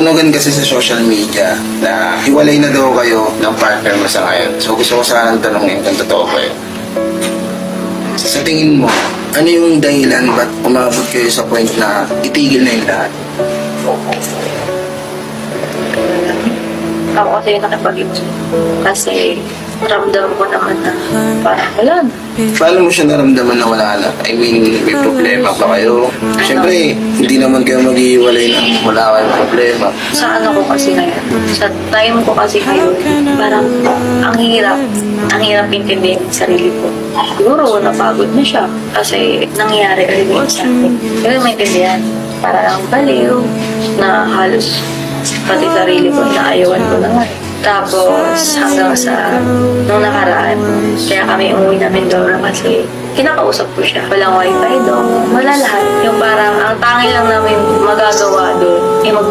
natutunugan kasi sa social media na hiwalay na daw kayo ng partner mo sa ngayon. So gusto ko sanang tanongin kung totoo ba yun. Sa tingin mo, ano yung dahilan ba't umabot kayo sa point na itigil na yung lahat? Ako kasi yung nakipag-ibig. Kasi ramdam ko naman na parang wala na. Paano mo siya naramdaman na wala na? I mean, may problema ba kayo? Siyempre, hindi naman kayo mag-iiwalay ng wala kayong problema. Sa ano ko kasi ngayon, sa time ko kasi ngayon, parang ang hirap intindihin yung sarili ko. Siguro napagod na siya kasi nangyayari ulit sa akin. Pero maintindihan, parang baliw na halos pati sarili ko, inaayawan ko na nga. Tapos hanggang sa nung nakaraan, kaya kami umuwi na Mindoro kasi kinakausap ko siya. Walang wifi doon, wala lahat. Yung parang ang tanging lang namin magagawa doon, mag